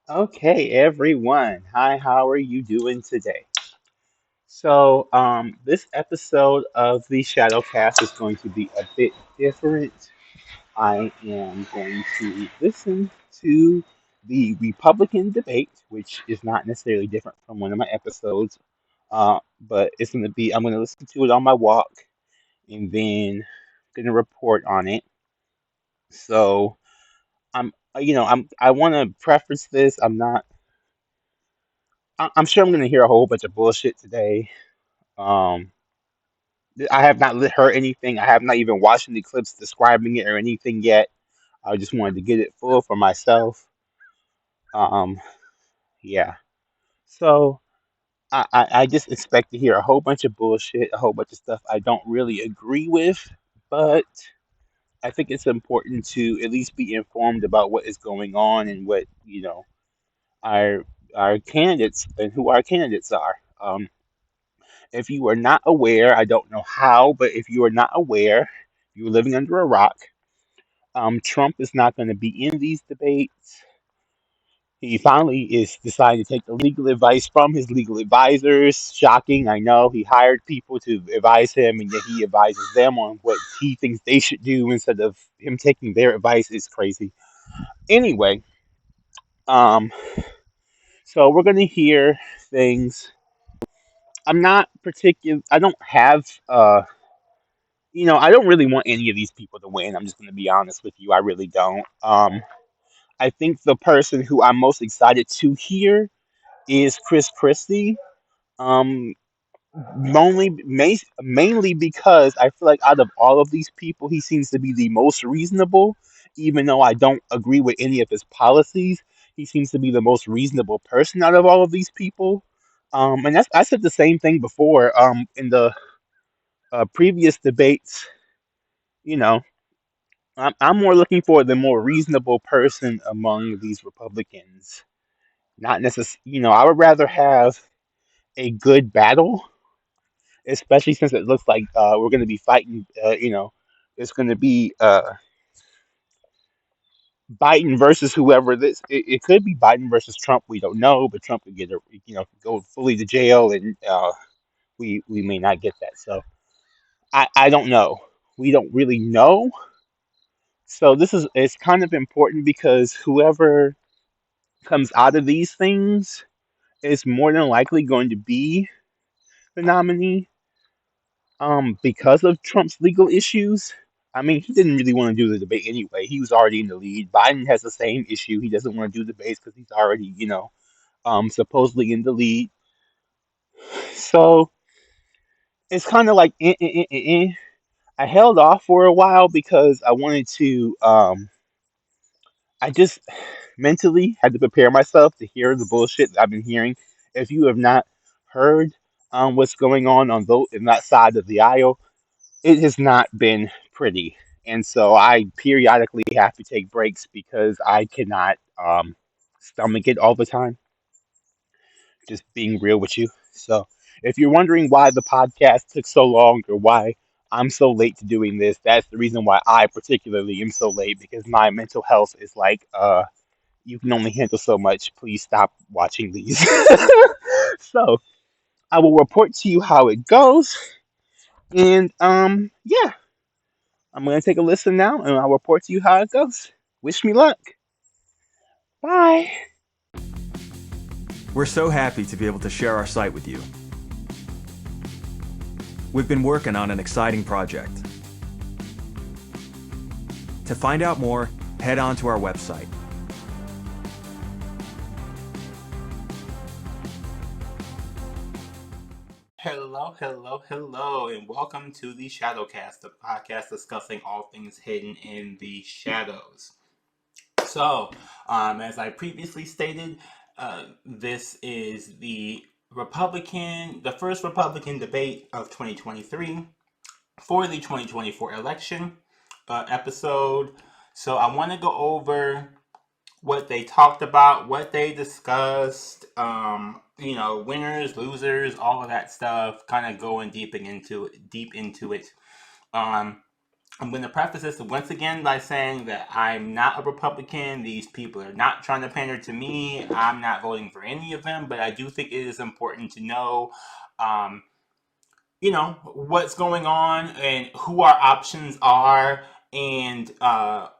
Okay, everyone. Hi, how are you doing today? This episode of the Shadowcast is going to be a bit different. I am going to listen to the Republican debate, which is not necessarily different from one of my episodes, but I'm going to listen to it on my walk and then going to report on it. So, I want to preface this. I'm sure I'm going to hear a whole bunch of bullshit today. Um, I have not heard anything. I have not even watched any clips describing it or anything yet. I just wanted to get it full for myself. Um, yeah. So I just expect to hear a whole bunch of bullshit, a whole bunch of stuff I don't really agree with, but I think it's important to at least be informed about what is going on and what, our our candidates and who our candidates are. If you are not aware, I don't know how, but if you are not aware, you're living under a rock. Trump is not going to be in these debates. He finally is deciding to take the legal advice from his legal advisors. Shocking, I know. He hired people to advise him, and yet he advises them on what he thinks they should do instead of him taking their advice. Is crazy. Anyway, um, so we're going to hear things. I'm not particular. I don't have I don't really want any of these people to win. I'm just going to be honest with you. I really don't. I think the person who I'm most excited to hear is Chris Christie. Um, mainly because I feel like out of all of these people, he seems to be the most reasonable. Even though I don't agree with any of his policies, he seems to be the most reasonable person out of all of these people. And I said the same thing before. In the previous debates, you know, I'm more looking for the more reasonable person among these Republicans. Not necessarily, I would rather have a good battle, especially since it looks like we're going to be fighting. It's going to be Biden versus whoever this. It could be Biden versus Trump. We don't know, but Trump could go fully to jail, and we may not get that. So I don't know. We don't really know. So it's kind of important because whoever comes out of these things is more than likely going to be the nominee. Because of Trump's legal issues. I mean, he didn't really want to do the debate anyway. He was already in the lead. Biden has the same issue. He doesn't want to do debates because he's already, supposedly in the lead. So it's kind of like I held off for a while because I wanted to. I just mentally had to prepare myself to hear the bullshit that I've been hearing. If you have not heard what's going on in that side of the aisle, it has not been pretty. And so I periodically have to take breaks because I cannot stomach it all the time, just being real with you. So if you're wondering why the podcast took so long or why I'm so late to doing this, that's the reason why I particularly am so late because my mental health is like, you can only handle so much. Please stop watching these. So I will report to you how it goes. And yeah, I'm gonna take a listen now, and I'll report to you how it goes. Wish me luck. Bye. We're so happy to be able to share our site with you. We've been working on an exciting project. To find out more, head on to our website. Hello, hello, hello, and welcome to the Shadowcast, the podcast discussing all things hidden in the shadows. So, as I previously stated, this is the first Republican debate of 2023 for the 2024 election episode. So, I want to go over what they talked about, what they discussed, winners, losers, all of that stuff, kind of going deep into it. I'm going to preface this once again by saying that I'm not a Republican. These people are not trying to pander to me. I'm not voting for any of them, but I do think it is important to know, um, what's going on and who our options are and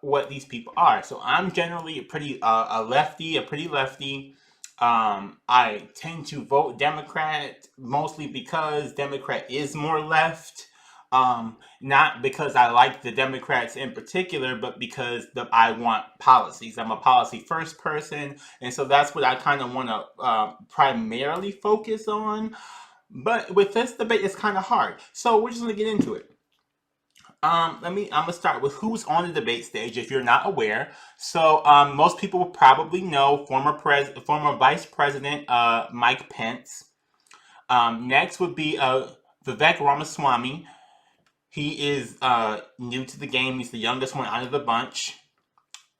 what these people are. So I'm generally a pretty lefty. I tend to vote Democrat mostly because Democrat is more left. Not because I like the Democrats in particular, but because I want policies. I'm a policy first person, and so that's what I kind of want to primarily focus on. But with this debate, it's kind of hard. So we're just gonna get into it. I'm gonna start with who's on the debate stage. If you're not aware, so most people will probably know former Vice President Mike Pence. Next would be Vivek Ramaswamy. He is new to the game. He's the youngest one out of the bunch.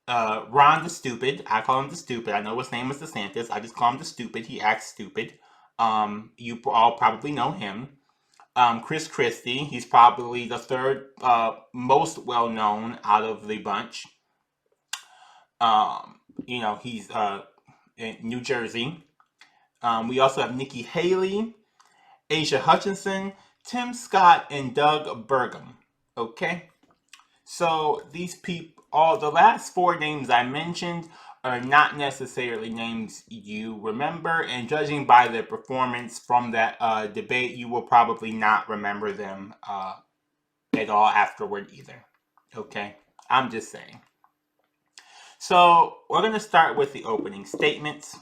Ron the Stupid. I call him the Stupid. I know his name is DeSantis. I just call him the Stupid. He acts stupid. You all probably know him. Chris Christie. He's probably the third most well known out of the bunch. He's in New Jersey. We also have Nikki Haley, Asia Hutchinson, Tim Scott, and Doug Burgum. Okay, so these people, all the last four names I mentioned are not necessarily names you remember, and judging by their performance from that debate, you will probably not remember them at all afterward either. Okay, I'm just saying. So we're going to start with the opening statements.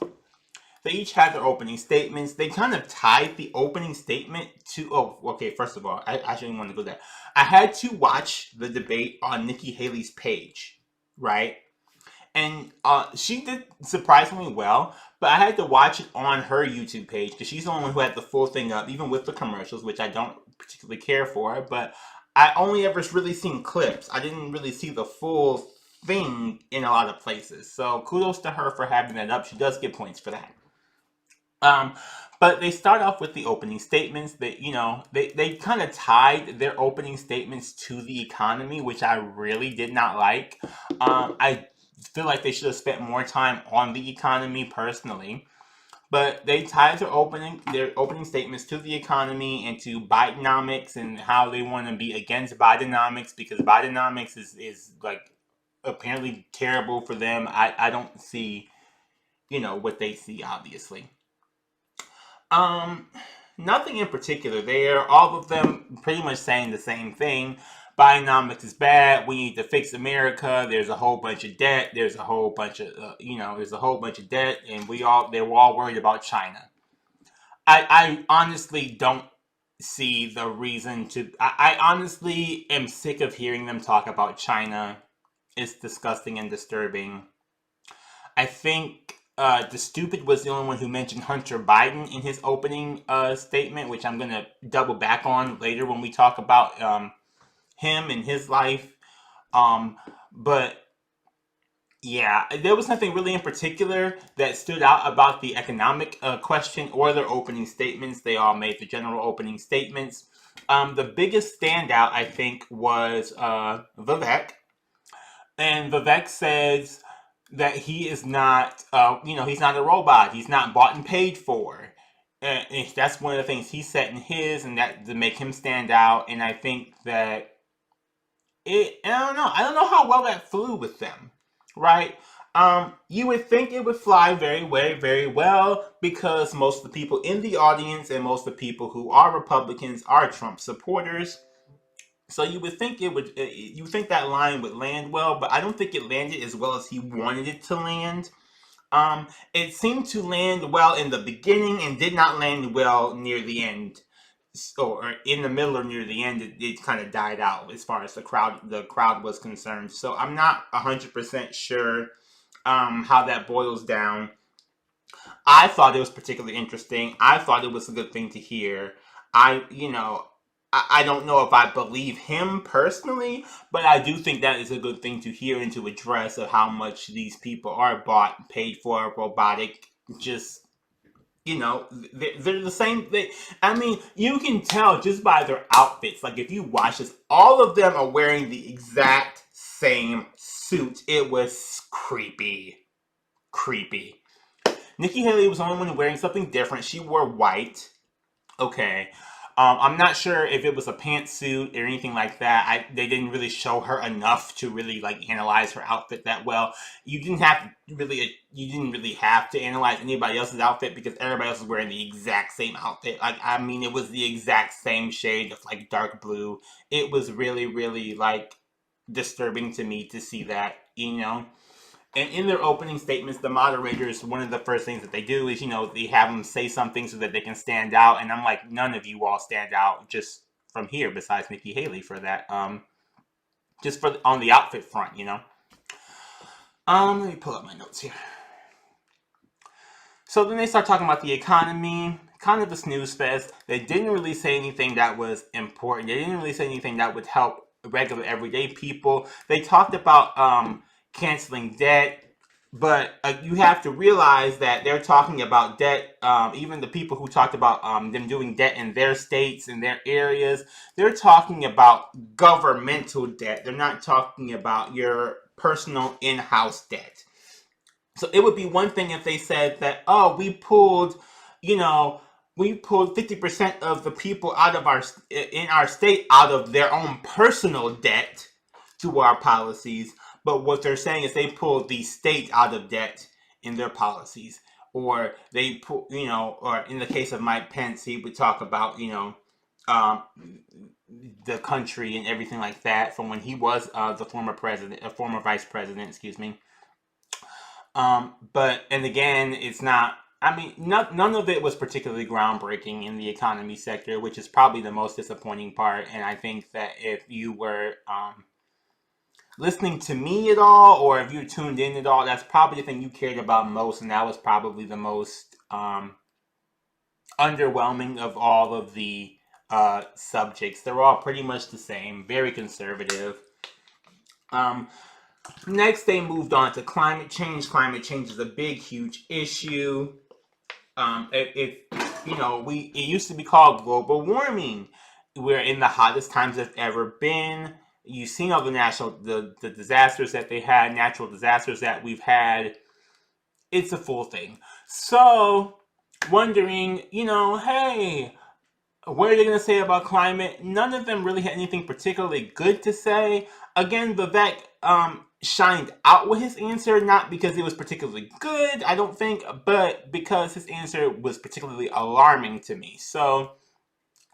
They each had their opening statements. They kind of tied the opening statement to. Oh, okay. First of all, I shouldn't want to go there. I had to watch the debate on Nikki Haley's page, right? And she did surprisingly well, but I had to watch it on her YouTube page because she's the only one who had the full thing up, even with the commercials, which I don't particularly care for. But I only ever really seen clips. I didn't really see the full thing in a lot of places. So kudos to her for having that up. She does get points for that. Um, but they start off with the opening statements that, they kind of tied their opening statements to the economy, which I really did not like. I feel like they should have spent more time on the economy personally. But they tied their opening statements to the economy and to Bidenomics and how they want to be against Bidenomics because Bidenomics is like apparently terrible for them. I don't see, what they see obviously. Um, Nothing in particular there. All of them pretty much saying the same thing. Bidenomics is bad. We need to fix America. There's a whole bunch of debt. There's a whole bunch of, there's a whole bunch of debt, and they were all worried about China. I honestly don't see the reason to. I honestly am sick of hearing them talk about China. It's disgusting and disturbing. I think the stupid was the only one who mentioned Hunter Biden in his opening statement, which I'm going to double back on later when we talk about him and his life. But yeah, there was nothing really in particular that stood out about the economic question or their opening statements. They all made the general opening statements. The biggest standout, I think, was Vivek. And Vivek says that he is not, he's not a robot. He's not bought and paid for. And that's one of the things he said in his, and that to make him stand out. And I think that I don't know. I don't know how well that flew with them, right? You would think it would fly very, very, very well because most of the people in the audience and most of the people who are Republicans are Trump supporters. So you would think you think that line would land well, but I don't think it landed as well as he wanted it to land. It seemed to land well in the beginning and did not land well near the end, or in the middle or near the end. It kind of died out as far as the crowd was concerned. So I'm not 100% sure how that boils down. I thought it was particularly interesting. I thought it was a good thing to hear. I don't know if I believe him personally, but I do think that is a good thing to hear and to address of how much these people are bought, paid for, robotic, just they're the same. I mean, you can tell just by their outfits. Like if you watch this, all of them are wearing the exact same suit. It was creepy. Nikki Haley was the only one wearing something different. She wore white. Okay. I'm not sure if it was a pantsuit or anything like that. They didn't really show her enough to really like analyze her outfit that well. You didn't really have to analyze anybody else's outfit because everybody else was wearing the exact same outfit. Like I mean, it was the exact same shade of like dark blue. It was really like disturbing to me to see that. And in their opening statements, the moderators, one of the first things that they do is, they have them say something so that they can stand out. And I'm like, none of you all stand out just from here, besides Nikki Haley for that. Just for on the outfit front. Let me pull up my notes here. So then they start talking about the economy, kind of a snooze fest. They didn't really say anything that was important. They didn't really say anything that would help regular everyday people. They talked about canceling debt, but you have to realize that they're talking about debt. Even the people who talked about them doing debt in their states, in their areas, they're talking about governmental debt. They're not talking about your personal in-house debt. So it would be one thing if they said that, oh, we pulled 50% of the people out of in our state out of their own personal debt to our policies. But what they're saying is they pulled the state out of debt in their policies. Or they pull, or in the case of Mike Pence, he would talk about, um, the country and everything like that from when he was the former vice president, excuse me. But and again, it's not. I mean, none of it was particularly groundbreaking in the economy sector, which is probably the most disappointing part. And I think that if you were listening to me at all, or if you tuned in at all, that's probably the thing you cared about most, and that was probably the most underwhelming of all of the subjects. They're all pretty much the same, very conservative. Um, Next, they moved on to climate change. Climate change is a big, huge issue. It used to be called global warming. We're in the hottest times it's ever been. You've seen all the disasters that they had, natural disasters that we've had. It's a full thing. So, wondering, hey, what are they going to say about climate? None of them really had anything particularly good to say. Again, Vivek shined out with his answer, not because it was particularly good, I don't think, but because his answer was particularly alarming to me. So,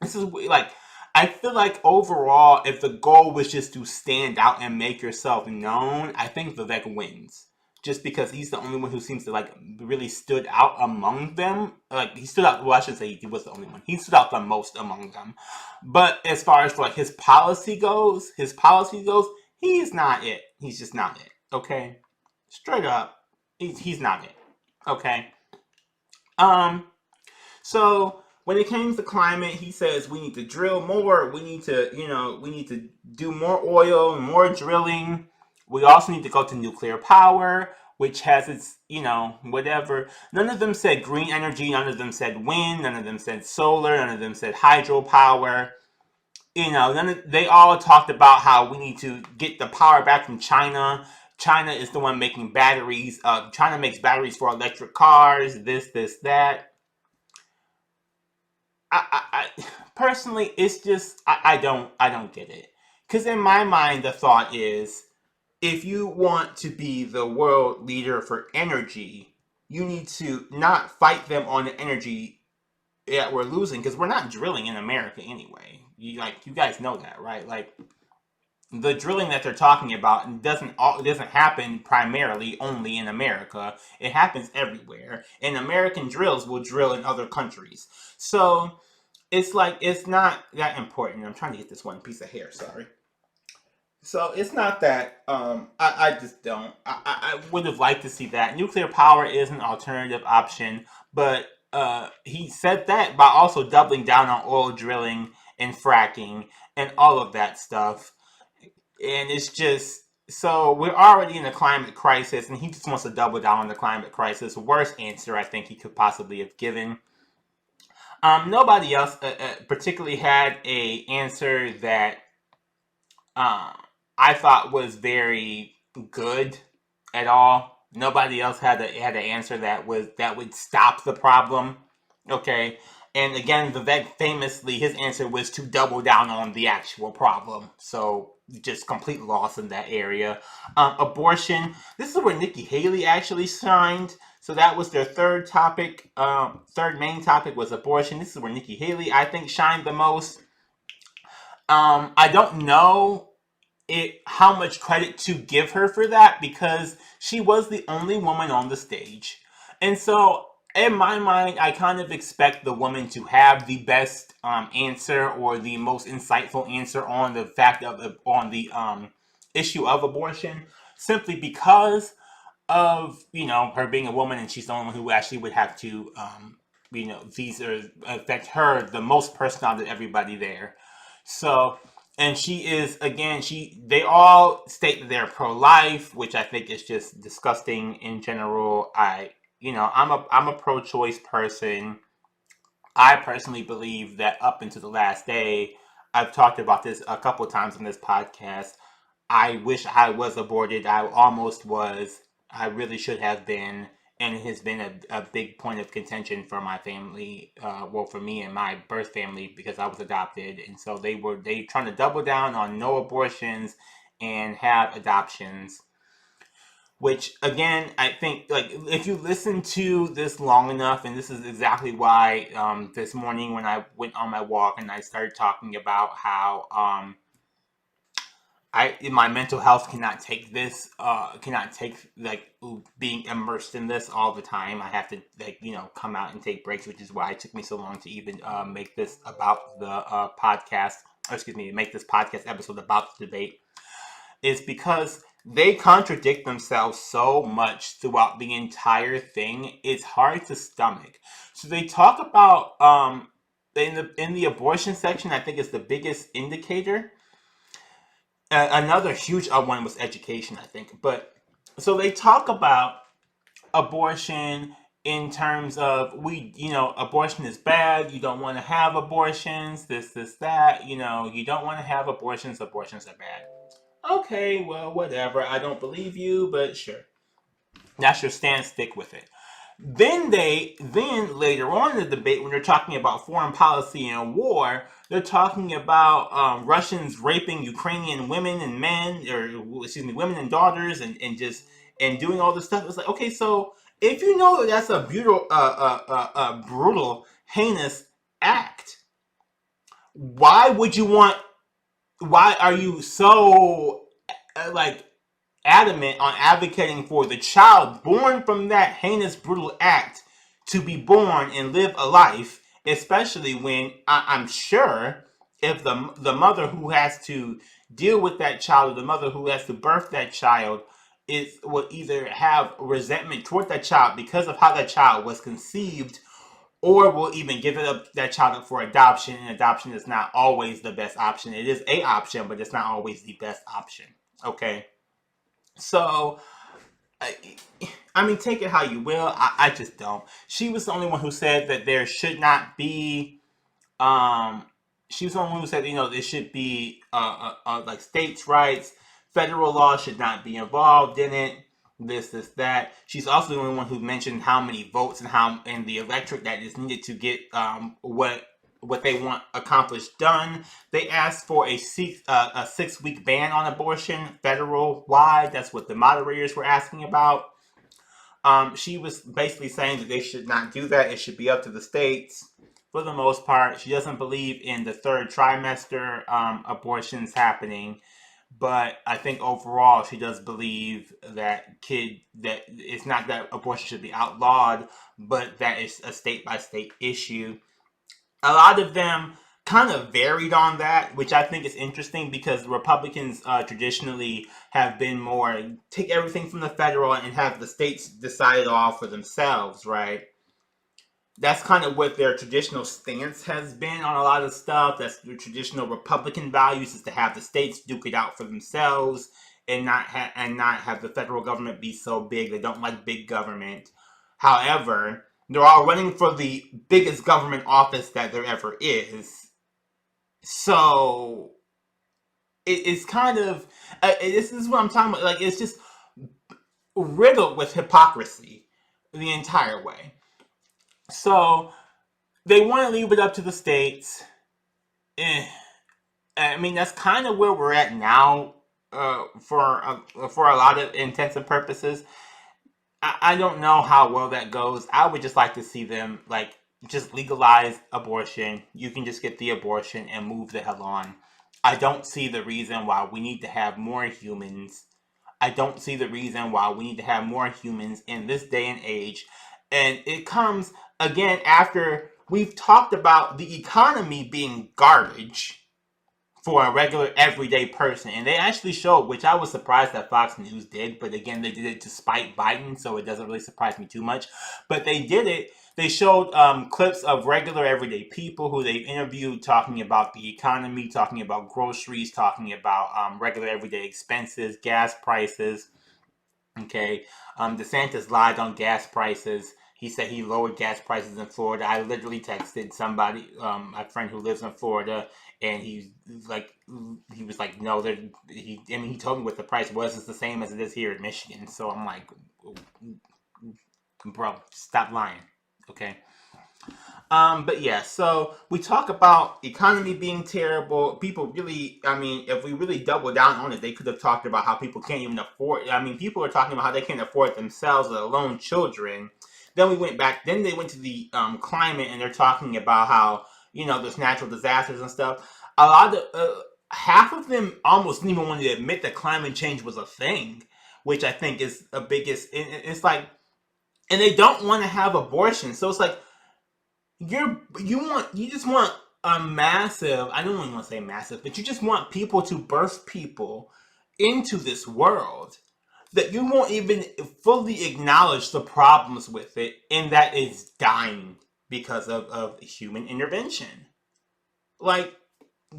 this is like, I feel like overall, if the goal was just to stand out and make yourself known, I think Vivek wins. Just because he's the only one who seems to like really stood out among them. Like he stood out. Well, I shouldn't say he was the only one. He stood out the most among them. But as far as like his policy goes, he's not it. He's just not it. Okay, straight up, he's not it. Okay. Um, so when it comes to climate, he says we need to drill more. We need to do more oil and more drilling. We also need to go to nuclear power, which has its, whatever. None of them said green energy. None of them said wind. None of them said solar. None of them said hydropower. They all talked about how we need to get the power back from China. China is the one making batteries. China makes batteries for electric cars. This, that. I personally, it's just I don't get it. Because in my mind, the thought is, if you want to be the world leader for energy, you need to not fight them on the energy that we're losing. Because we're not drilling in America anyway. You guys know that, right? Like the drilling that they're talking about doesn't happen primarily only in America. It happens everywhere, and American drills will drill in other countries. So it's like it's not that important. I'm trying to get this one piece of hair. Sorry. So it's not that. I just don't. I would have liked to see that nuclear power is an alternative option, but he said that by also doubling down on oil drilling and fracking and all of that stuff. And it's just So we're already in a climate crisis, and he just wants to double down on the climate crisis. Worst answer I think he could possibly have given. Nobody else particularly had a answer that um, I thought was very good at all. Nobody else had an answer that would stop the problem. Okay, and again, Vivek famously his answer was to double down on the actual problem. So just complete loss in that area. Abortion. This is where Nikki Haley actually shined. So that was their third topic. Third main topic was abortion. This is where Nikki Haley I think shined the most. I don't know how much credit to give her for that because she was the only woman on the stage. And so in my mind, I kind of expect the woman to have the best answer or the most insightful answer on the fact of on the issue of abortion, simply because of her being a woman and she's the only one who actually would have to these are affect her the most person out of everybody there. So, and she is again, they all state that they're pro-life, which I think is just disgusting in general. I'm a pro-choice person. I personally believe that up until the last day, I've talked about this a couple of times on this podcast. I wish I was aborted. I almost was. I really should have been. And it has been a big point of contention for my family, for me and my birth family, because I was adopted. And so they trying to double down on no abortions and have adoptions. Which again, I think like if you listen to this long enough, and this is exactly why this morning when I went on my walk and I started talking about how my mental health cannot take this cannot take like being immersed in this all the time. I have to come out and take breaks, which is why it took me so long to even make this about the podcast, or excuse me, make this podcast episode about the debate, is because they contradict themselves so much throughout the entire thing. It's hard to stomach. So they talk about in the abortion section, I think is the biggest indicator. Another huge one was education, I think. But so they talk about abortion in terms of abortion is bad. You don't want to have abortions. This, that. You don't want to have abortions. Abortions are bad. Okay, well, whatever. I don't believe you, but sure. That's your stance. Stick with it. Then later on in the debate, when they're talking about foreign policy and war, they're talking about Russians raping Ukrainian women and men, or excuse me, women and daughters, and doing all this stuff. It's like, okay, so if you know that that's a brutal, heinous act, why are you so like adamant on advocating for the child born from that heinous, brutal act to be born and live a life, especially when I'm sure if the mother who has to deal with that child, or the mother who has to birth that child, will either have resentment toward that child because of how that child was conceived, or will even give that child up for adoption. And adoption is not always the best option. It is a option, but it's not always the best option. Okay. So, I mean, take it how you will. I just don't. She was the only one who said that there should not be. She was the only one who said there should be like states' rights. Federal law should not be involved in it. This, that. She's also the only one who mentioned how many votes and the electorate that is needed to get what they want accomplished done. They asked for a 6-week ban on abortion, federal wide. That's what the moderators were asking about. She was basically saying that they should not do that. It should be up to the states for the most part. She doesn't believe in the third trimester abortions happening. But I think overall she does believe that it's not that abortion should be outlawed, but that it's a state-by-state issue. A lot of them kind of varied on that, which I think is interesting because Republicans traditionally have been more take everything from the federal and have the states decide it all for themselves, right? That's kind of what their traditional stance has been on a lot of stuff. That's the traditional Republican values, is to have the states duke it out for themselves and not have the federal government be so big. They don't like big government. However, they're all running for the biggest government office that there ever is. So it's kind of this is what I'm talking about. Like, it's just riddled with hypocrisy the entire way. So they want to leave it up to the states. I mean, that's kind of where we're at now, for a lot of intents and purposes. I don't know how well that goes. I would just like to see them, like, just legalize abortion. You can just get the abortion and move the hell on. I don't see the reason why we need to have more humans. I don't see the reason why we need to have more humans in this day and age. And it comes again after we've talked about the economy being garbage for a regular everyday person. And they actually showed, which I was surprised that Fox News did, but again, they did it to spite Biden, so it doesn't really surprise me too much. But they did it. They showed clips of regular everyday people who they've interviewed talking about the economy, talking about groceries, talking about regular everyday expenses, gas prices. Okay, DeSantis lied on gas prices. He said he lowered gas prices in Florida. I literally texted somebody, a friend who lives in Florida, and he was like, no, he told me what the price was. It's the same as it is here in Michigan. So I'm like, bro, stop lying, okay? But yeah, so we talk about economy being terrible. People really, I mean, if we really double down on it, they could have talked about how people can't even afford. I mean, people are talking about how they can't afford themselves, let alone children. Then we went back. Then they went to the climate, and they're talking about how, there's natural disasters and stuff. A lot of half of them almost didn't even want to admit that climate change was a thing, which I think is the biggest. It's like, and they don't want to have abortion, so it's like, you just want a massive, I don't even want to say massive, but you just want people to birth people into this world that you won't even fully acknowledge the problems with it, and that is dying because of human intervention. Like,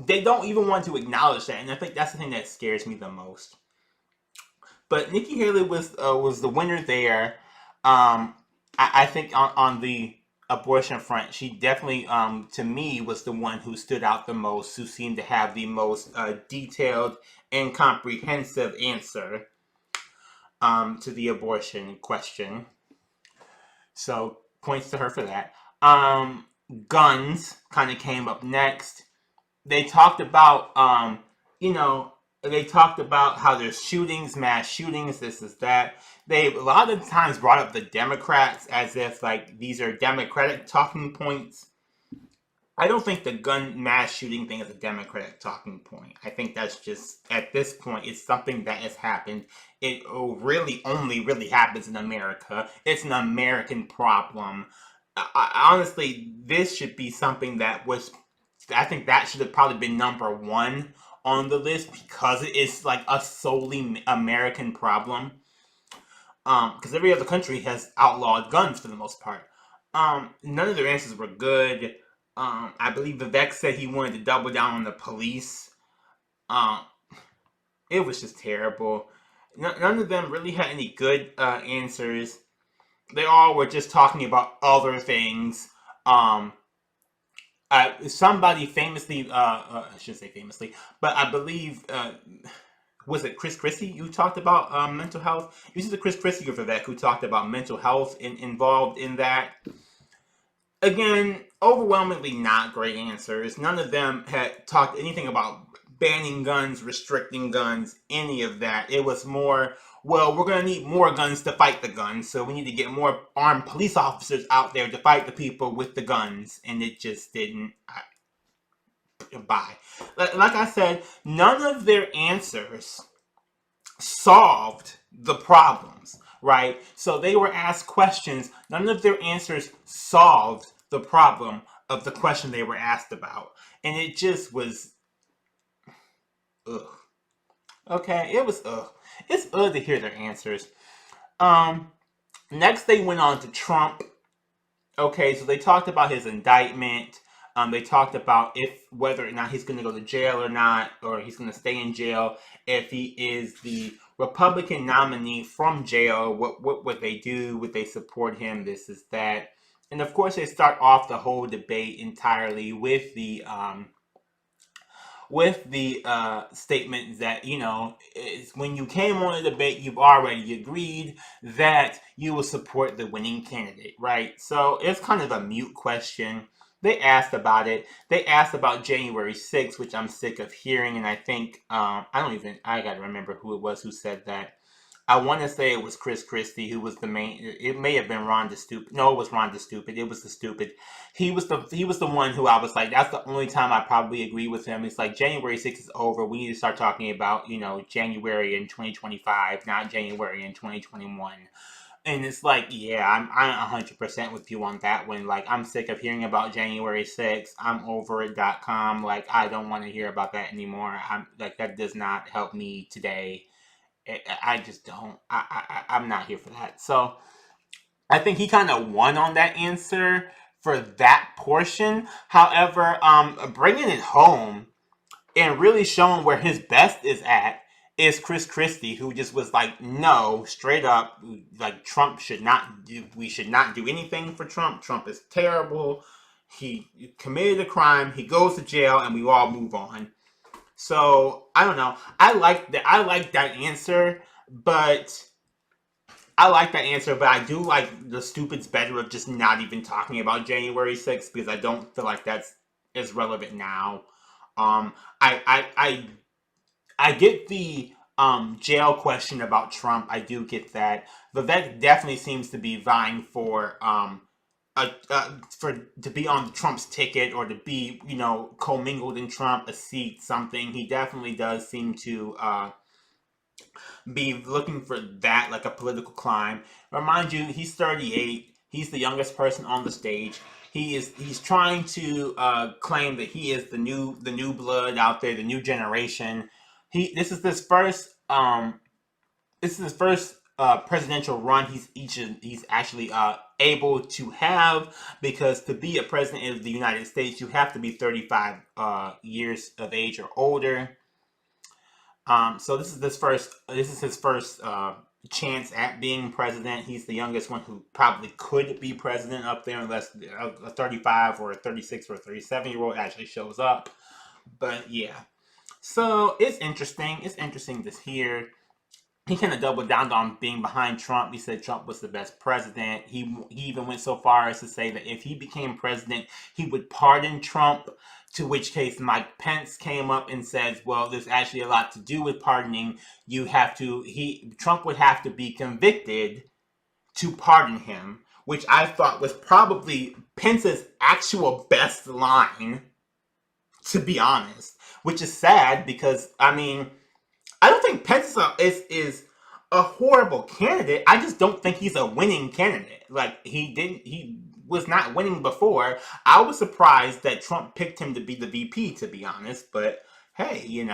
they don't even want to acknowledge that, and I think that's the thing that scares me the most. But Nikki Haley was the winner there. I think on the abortion front, she definitely, to me, was the one who stood out the most, who seemed to have the most detailed and comprehensive answer to the abortion question. So points to her for that. Guns kind of came up next. They talked about, they talked about how there's shootings, mass shootings, this is that. They a lot of times brought up the Democrats as if, like, these are Democratic talking points. I don't think the gun mass shooting thing is a Democratic talking point. I think that's just, at this point, it's something that has happened. It really only really happens in America. It's an American problem. Honestly, this should be something that was, I think that should have probably been number one on the list, because it is like a solely American problem. Because every other country has outlawed guns for the most part. None of their answers were good. I believe Vivek said he wanted to double down on the police. It was just terrible. None of them really had any good answers. They all were just talking about other things. Somebody famously, I shouldn't say famously, but I believe, was it Chris Christie who talked about mental health? This is Chris Christie or Vivek who talked about mental health involved in that. Again, overwhelmingly not great answers. None of them had talked anything about banning guns, restricting guns, any of that. It was more, well, we're going to need more guns to fight the guns, so we need to get more armed police officers out there to fight the people with the guns. And it just didn't buy. Like I said, none of their answers solved the problems, right? So they were asked questions. None of their answers solved the problem of the question they were asked about. And it just was, ugh. Okay, it was ugh. It's ugh to hear their answers. Next they went on to Trump. Okay, so they talked about his indictment. They talked about if whether or not he's going to go to jail or not, or he's going to stay in jail. If he is the Republican nominee from jail, what would they do? Would they support him? This is that, and of course they start off the whole debate entirely with the statement that, when you came on the debate, you've already agreed that you will support the winning candidate, right? So it's kind of a mute question. They asked about it. They asked about January 6th, which I'm sick of hearing. And I think, I got to remember who it was who said that. I want to say it was Chris Christie who was the main. It may have been Ron DeStupid. No, it was Ron DeStupid. It was the stupid. He was the one who I was like, that's the only time I probably agree with him. It's like January 6th is over. We need to start talking about January in 2025, not January in 2021. And it's like, yeah, I'm 100% with you on that one. Like, I'm sick of hearing about January 6th. I'm over it.com. Like, I don't want to hear about that anymore. I'm like, that does not help me today. I just don't. I'm not here for that. So I think he kind of won on that answer for that portion. However, bringing it home and really showing where his best is at is Chris Christie, who just was like, no, straight up, like Trump should not do. We should not do anything for Trump. Trump is terrible. He committed a crime. He goes to jail, and we all move on. So I don't know. I like that. I like that answer, but I do like the stupid's better of just not even talking about January 6th because I don't feel like that's as relevant now. I get the jail question about Trump. I do get that, but that definitely seems to be vying for to be on Trump's ticket or to be commingled in Trump, a seat, something. He definitely does seem to be looking for that, like a political climb. Remind you, he's 38. He's the youngest person on the stage. He's trying to claim that he is the new blood out there, the new generation. This is his first presidential run he's actually able to have, because to be a president of the United States, you have to be 35 years of age or older. So this is his first chance at being president. He's the youngest one who probably could be president up there, unless a 35 or a 36 or a 37-year-old actually shows up. But yeah, so it's interesting. It's interesting to hear. He kind of doubled down on being behind Trump. He said Trump was the best president. He even went so far as to say that if he became president, he would pardon Trump. To which case Mike Pence came up and said, well, there's actually a lot to do with pardoning. Trump would have to be convicted to pardon him, which I thought was probably Pence's actual best line, to be honest. Which is sad because, I mean, I don't think Pence is a horrible candidate. I just don't think he's a winning candidate. Like, he was not winning before. I was surprised that Trump picked him to be the VP, to be honest. But hey,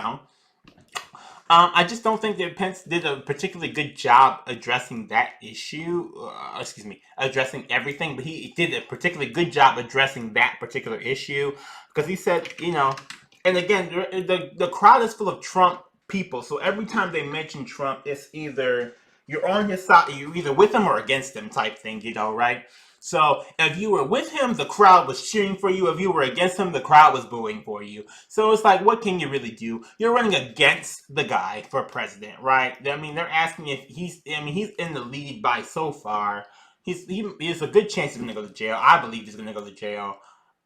I just don't think that Pence did a particularly good job addressing that issue. Addressing everything, but he did a particularly good job addressing that particular issue, because he said, and again, the crowd is full of Trump people. So every time they mention Trump, it's either you're on his side, you're either with him or against him type thing, right? So if you were with him, the crowd was cheering for you. If you were against him, the crowd was booing for you. So it's like, what can you really do? You're running against the guy for president, right? I mean, they're asking if he's in the lead by so far. There's a good chance he's going to go to jail. I believe he's going to go to jail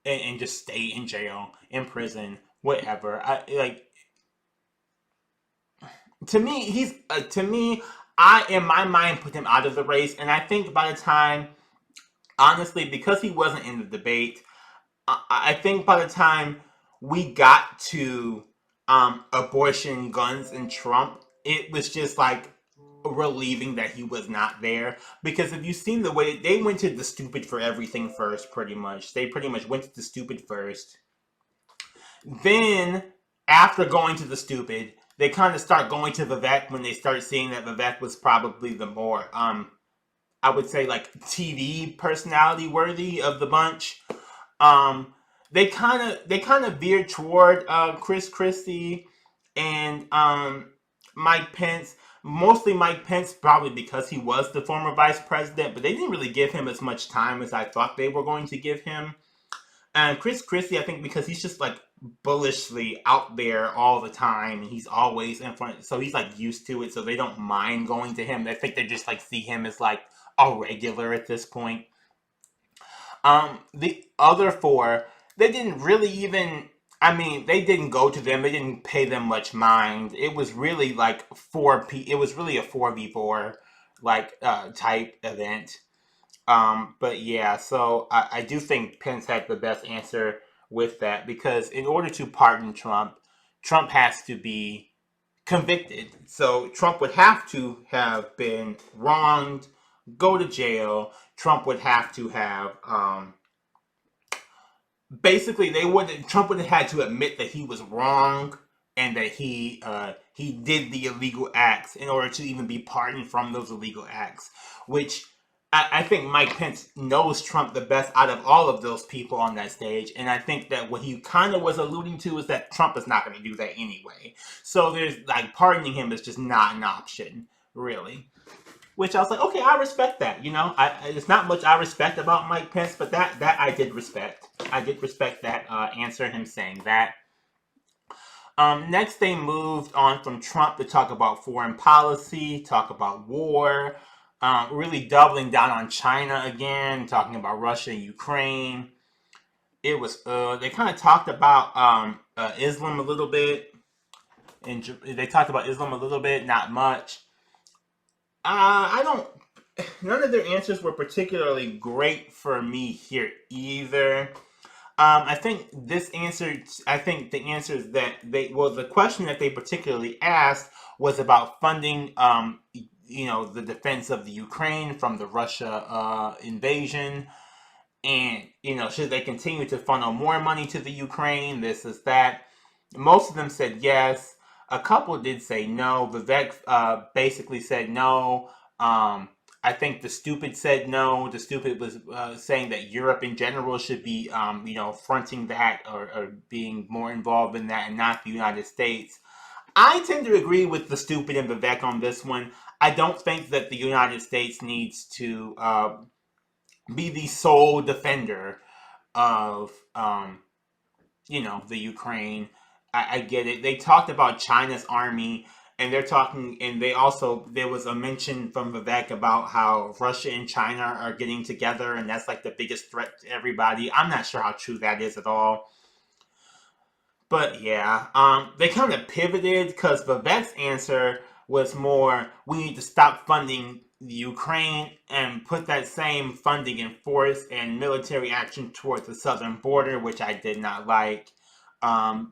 and just stay in jail, in prison, whatever. To me, I, in my mind, put him out of the race. And I think by the time, honestly, because he wasn't in the debate, I think by the time we got to abortion, guns, and Trump, it was just like relieving that he was not there. Because if you've seen the way they went to the stupid for everything first, pretty much. They pretty much went to the stupid first. Then, after going to the stupid, they kind of start going to Vivek when they start seeing that Vivek was probably the more, I would say, like, TV personality worthy of the bunch. they kind of veered toward Chris Christie and Mike Pence. Mostly Mike Pence, probably because he was the former vice president, but they didn't really give him as much time as I thought they were going to give him. And Chris Christie, I think, because he's just like bullishly out there all the time, and he's always in front, so he's like used to it, so they don't mind going to him. I think they just like see him as like a regular at this point. The other four, they didn't really even. I mean, they didn't go to them. They didn't pay them much mind. It was really like It was really a 4v4 like type event. But yeah, so I do think Pence had the best answer with that because in order to pardon Trump, Trump has to be convicted. So Trump would have to have been wronged, go to jail. Trump would have to have basically Trump would have had to admit that he was wrong and that he did the illegal acts in order to even be pardoned from those illegal acts, which I think Mike Pence knows Trump the best out of all of those people on that stage, and I think that what he kind of was alluding to is that Trump is not going to do that anyway. So there's like pardoning him is just not an option, really. Which I was like, okay, I respect that. It's not much I respect about Mike Pence, but that I did respect. I did respect that answer, him saying that. Next, they moved on from Trump to talk about foreign policy, talk about war, really doubling down on China again, talking about Russia and Ukraine. It was they kind of talked about Islam a little bit, and they talked about Islam a little bit, not much. I don't. None of their answers were particularly great for me here either. I think this answer. I think the answers that the question that they particularly asked was about funding. The defense of the Ukraine from the Russia invasion, and should they continue to funnel more money to the Ukraine? This is that. Most of them said yes. A couple did say no. Vivek basically said no. I think the stupid said no. The stupid was saying that Europe in general should be, fronting that or being more involved in that and not the United States. I tend to agree with the stupid and Vivek on this one. I don't think that the United States needs to be the sole defender of, the Ukraine. I get it. They talked about China's army, and there was a mention from Vivek about how Russia and China are getting together, and that's like the biggest threat to everybody. I'm not sure how true that is at all. But yeah, they kind of pivoted because Vivek's answer was more, we need to stop funding the Ukraine and put that same funding in force and military action towards the southern border, which I did not like.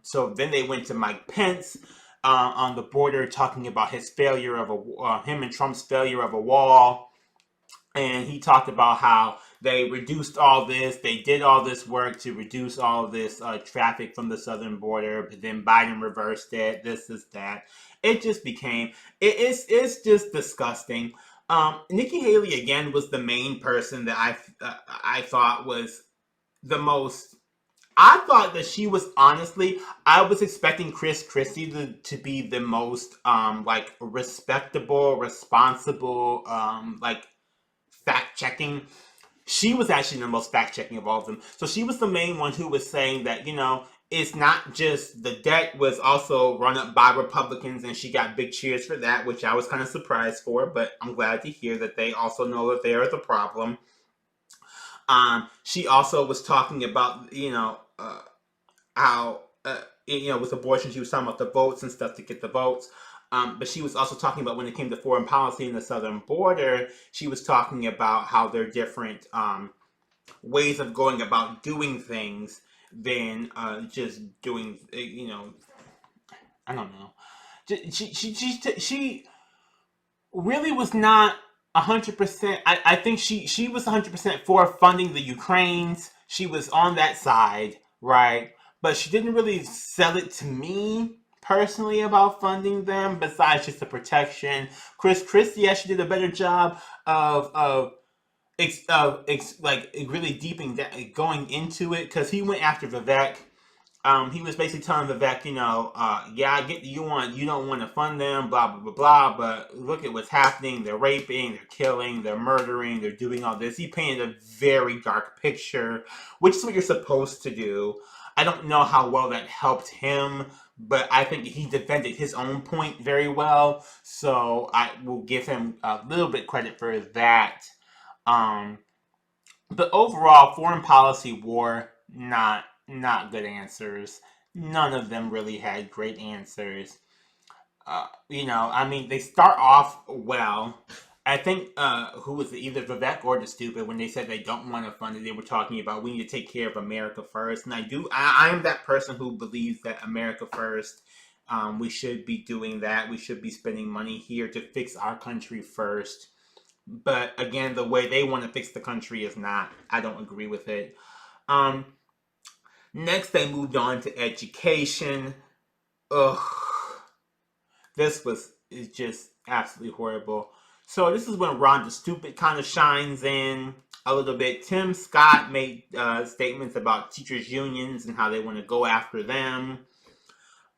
So then they went to Mike Pence on the border, talking about him and Trump's failure of a wall, and he talked about how they reduced all this, they did all this work to reduce all of this traffic from the southern border, but then Biden reversed it. This is that. It just became it's just disgusting. Nikki Haley again was the main person that I thought was the most. I thought that she was honestly. I was expecting Chris Christie to be the most like respectable, responsible, like fact checking. She was actually the most fact checking of all of them. So she was the main one who was saying that it's not just the debt was also run up by Republicans, and she got big cheers for that, which I was kind of surprised for. But I'm glad to hear that they also know that they are the problem. She also was talking about, how, with abortion, she was talking about the votes and stuff to get the votes. But she was also talking about when it came to foreign policy in the southern border, she was talking about how there are different ways of going about doing things than just doing, I don't know. She really was not 100%. I think she was 100% for funding the Ukraines. She was on that side, right? But she didn't really sell it to me personally about funding them, besides just the protection. Chris Christie actually did a better job of like really deeping that, going into it, because he went after Vivek. He was basically telling Vivek, yeah, I get you don't want to fund them, blah blah blah blah, but look at what's happening. They're raping, they're killing, they're murdering, they're doing all this. He painted a very dark picture, which is what you're supposed to do. I don't know how well that helped him, but I think he defended his own point very well. So I will give him a little bit credit for that. Um, but overall, foreign policy war, not good answers. None of them really had great answers. I mean, they start off well. I think who was it, either Vivek or the stupid, when they said they don't want to fund it, they were talking about we need to take care of America first. And I am that person who believes that America first. We should be doing that. We should be spending money here to fix our country first. But again, the way they want to fix the country is not. I don't agree with it. Um, Next, they moved on to education. Ugh, this is just absolutely horrible. So this is when Ron the Stupid kind of shines in a little bit. Tim Scott made statements about teachers' unions and how they want to go after them.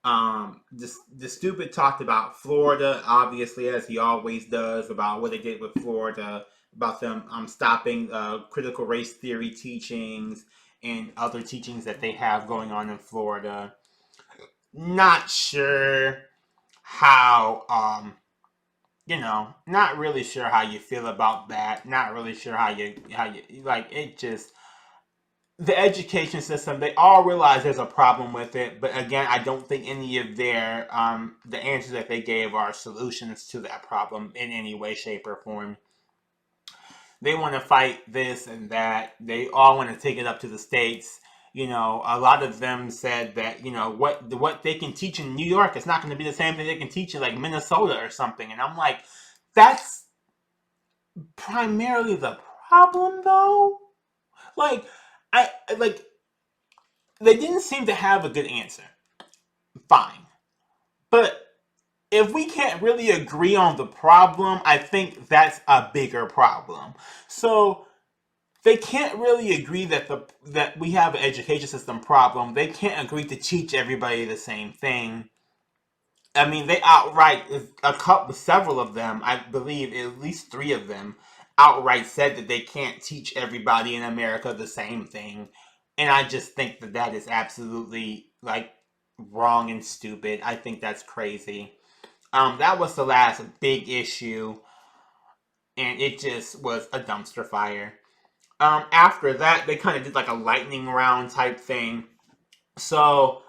The Stupid talked about Florida, obviously, as he always does, about what they did with Florida, about them stopping critical race theory teachings and other teachings that they have going on in Florida. Not sure how, not really sure how you feel about that. Not really sure how you like it. Just the education system, they all realize there's a problem with it, but again, I don't think any of their the answers that they gave are solutions to that problem in any way, shape, or form. They want to fight this and that. They all want to take it up to the states. A lot of them said that what they can teach in New York is not going to be the same thing they can teach in like Minnesota or something. And I'm like, that's primarily the problem, though. Like, I like they didn't seem to have a good answer. Fine, but if we can't really agree on the problem, I think that's a bigger problem. So they can't really agree that we have an education system problem. They can't agree to teach everybody the same thing. I mean, they outright, several of them, I believe at least three of them, outright said that they can't teach everybody in America the same thing. And I just think that that is absolutely, like, wrong and stupid. I think that's crazy. That was the last big issue, and it just was a dumpster fire. After that, they kind of did like a lightning round type thing. So,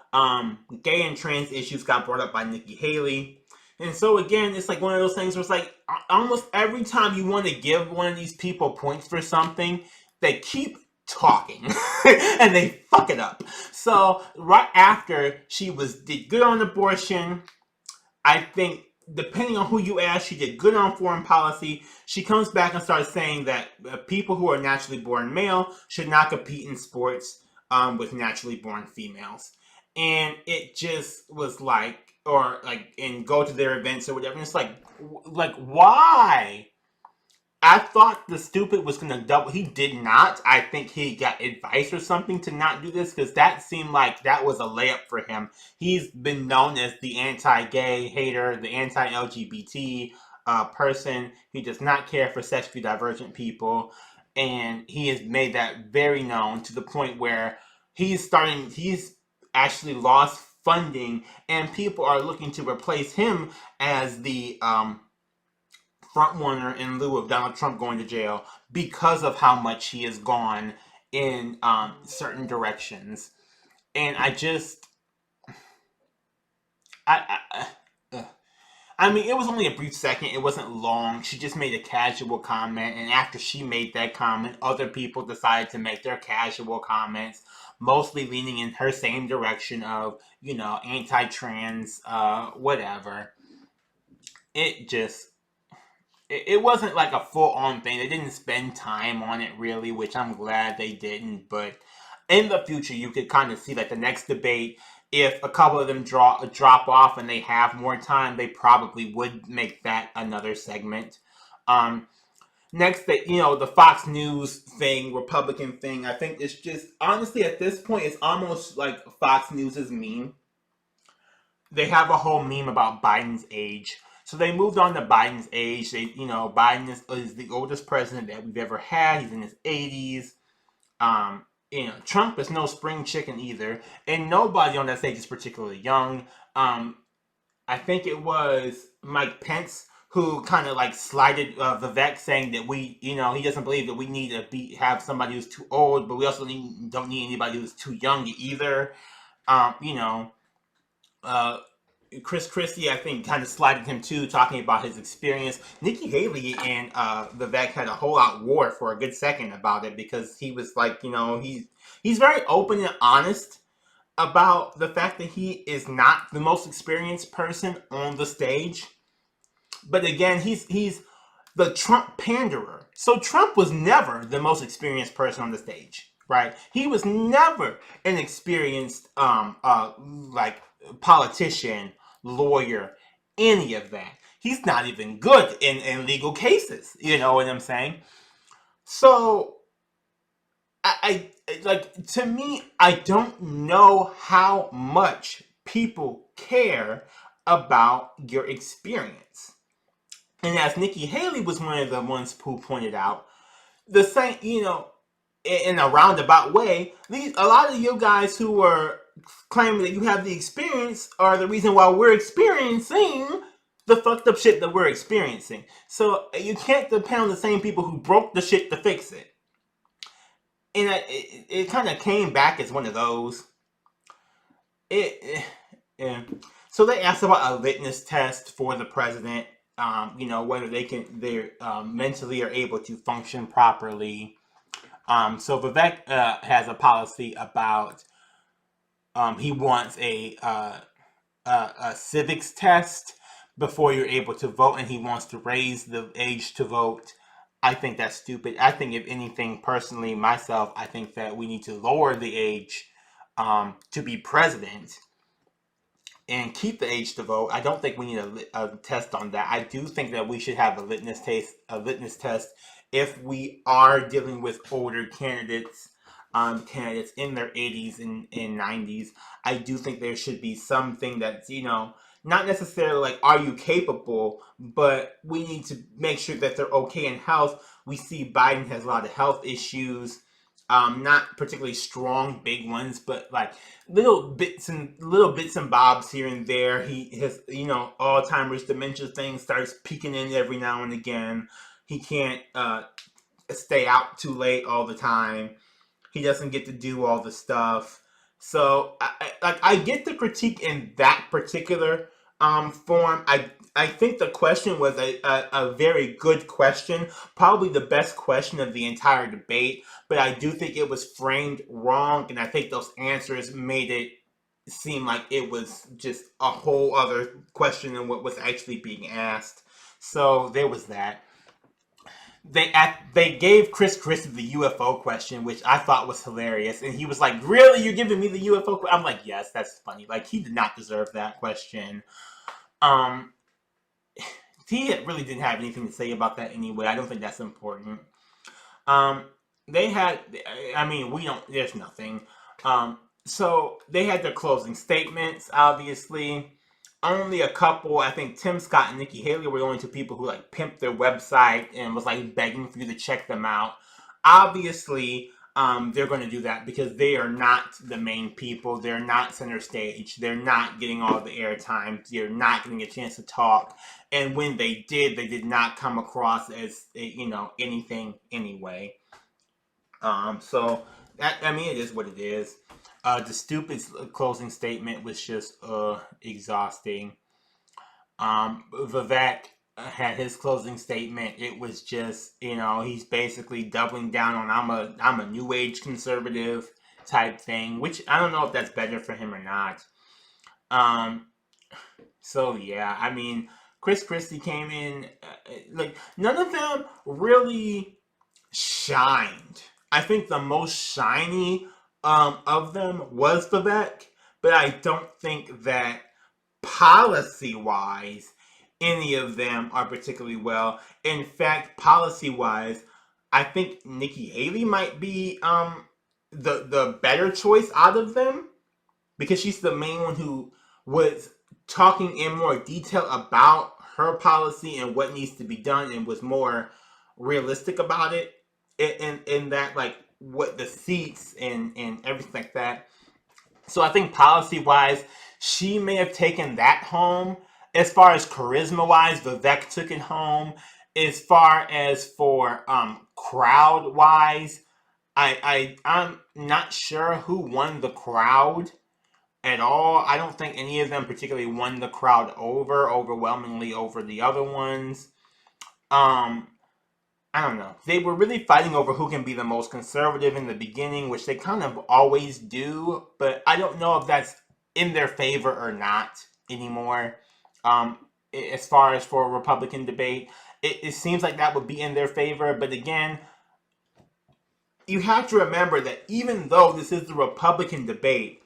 gay and trans issues got brought up by Nikki Haley. And so again, it's like one of those things where it's like almost every time you want to give one of these people points for something, they keep talking and they fuck it up. So right after she did good on abortion, I think depending on who you ask, she did good on foreign policy. She comes back and starts saying that people who are naturally born male should not compete in sports with naturally born females. And it just was like, or like, and go to their events or whatever. And it's like why? I thought the stupid was going to double. He did not. I think he got advice or something to not do this, because that seemed like that was a layup for him. He's been known as the anti-gay hater, the anti-LGBT person. He does not care for sexually divergent people. And he has made that very known to the point where he's actually lost funding, and people are looking to replace him as the front runner in lieu of Donald Trump going to jail, because of how much he has gone in certain directions. And I just, I mean, it was only a brief second. It wasn't long. She just made a casual comment, and after she made that comment, other people decided to make their casual comments, mostly leaning in her same direction of, anti-trans, whatever. It wasn't like a full-on thing. They didn't spend time on it really, which I'm glad they didn't. But in the future, you could kind of see like the next debate, if a couple of them drop off and they have more time, they probably would make that another segment. Um, next, that the Fox News thing, Republican thing, I think it's just honestly at this point it's almost like Fox News's meme. They have a whole meme about Biden's age. So they moved on to Biden's age. Biden is the oldest president that we've ever had. He's in his 80s. Trump is no spring chicken either, and nobody on that stage is particularly young. I think it was Mike Pence who kind of like slighted Vivek, saying that he doesn't believe that we need to have somebody who's too old, but we also don't need anybody who's too young either. Um, you know, uh, Chris Christie, I think, kind of slighted him too, talking about his experience. Nikki Haley and Vivek had a whole out war for a good second about it, because he was like, he's very open and honest about the fact that he is not the most experienced person on the stage. But again, he's the Trump panderer. So Trump was never the most experienced person on the stage, right? He was never an experienced like politician, lawyer, any of that. He's not even good in legal cases. You know what I'm saying? So I like, to me, I don't know how much people care about your experience. And as Nikki Haley was one of the ones who pointed out, the same, in a roundabout way, a lot of you guys who are claiming that you have the experience are the reason why we're experiencing the fucked up shit that we're experiencing. So you can't depend on the same people who broke the shit to fix it. And it kind of came back as one of those. Yeah. So they asked about a litmus test for the president. Whether they're mentally are able to function properly. So Vivek has a policy about he wants a civics test before you're able to vote, and he wants to raise the age to vote. I think that's stupid. I think, if anything, personally, myself, I think that we need to lower the age to be president and keep the age to vote. I don't think we need a test on that. I do think that we should have a litmus test if we are dealing with older candidates in their 80s and 90s. I do think there should be something that's, not necessarily like, are you capable, but we need to make sure that they're okay in health. We see Biden has a lot of health issues, not particularly strong, big ones, but like little bits and bobs here and there. He has, Alzheimer's, dementia thing starts peeking in every now and again. He can't stay out too late all the time. He doesn't get to do all the stuff. So I get the critique in that particular form. I think the question was a very good question, probably the best question of the entire debate, but I do think it was framed wrong, and I think those answers made it seem like it was just a whole other question than what was actually being asked. So there was that. They gave Chris Christie the UFO question, which I thought was hilarious, and he was like, "Really, you're giving me the UFO question?" I'm like, "Yes, that's funny." Like, he did not deserve that question. He really didn't have anything to say about that anyway. I don't think that's important. They had, we don't. There's nothing. So they had their closing statements, obviously. Only a couple, I think Tim Scott and Nikki Haley were the only two people who like pimped their website and was like begging for you to check them out. Obviously, they're going to do that because they are not the main people. They're not center stage. They're not getting all the airtime. They're not getting a chance to talk. And when they did not come across as, anything anyway. So that, it is what it is. The stupid closing statement was just exhausting. Vivek had his closing statement. It was just, he's basically doubling down on I'm a new age conservative type thing, which I don't know if that's better for him or not. So yeah, Chris Christie came in, like, none of them really shined. I think the most shiny of them was Vivek, but I don't think that policy-wise any of them are particularly well. In fact, policy-wise, I think Nikki Haley might be the better choice out of them, because she's the main one who was talking in more detail about her policy and what needs to be done, and was more realistic about it in that, like, what the seats and everything like that. So I think policy wise, she may have taken that home. As far as charisma wise, Vivek took it home. As far as for crowd wise, I'm not sure who won the crowd at all. I don't think any of them particularly won the crowd overwhelmingly over the other ones. Um, I don't know. They were really fighting over who can be the most conservative in the beginning, which they kind of always do, but I don't know if that's in their favor or not anymore. Um, as far as for a Republican debate, it seems like that would be in their favor, but again, you have to remember that even though this is the Republican debate,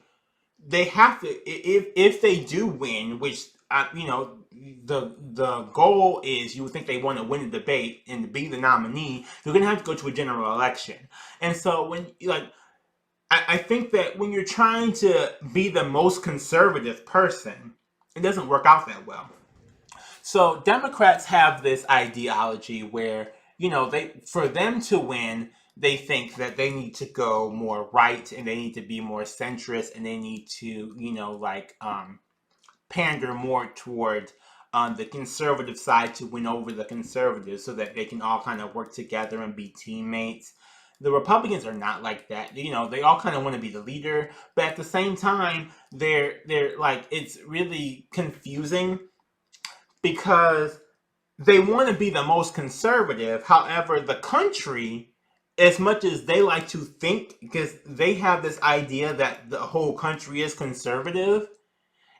they have to, if they do win, which the goal is, you would think they want to win the debate and be the nominee, they're going to have to go to a general election. And so when, like, I think that when you're trying to be the most conservative person, it doesn't work out that well. So Democrats have this ideology where, they, for them to win, they think that they need to go more right, and they need to be more centrist, and they need to, pander more toward the conservative side to win over the conservatives, so that they can all kind of work together and be teammates. The Republicans are not like that. They all kind of want to be the leader, but at the same time, they're like, it's really confusing because they want to be the most conservative. However, the country, as much as they like to think, because they have this idea that the whole country is conservative,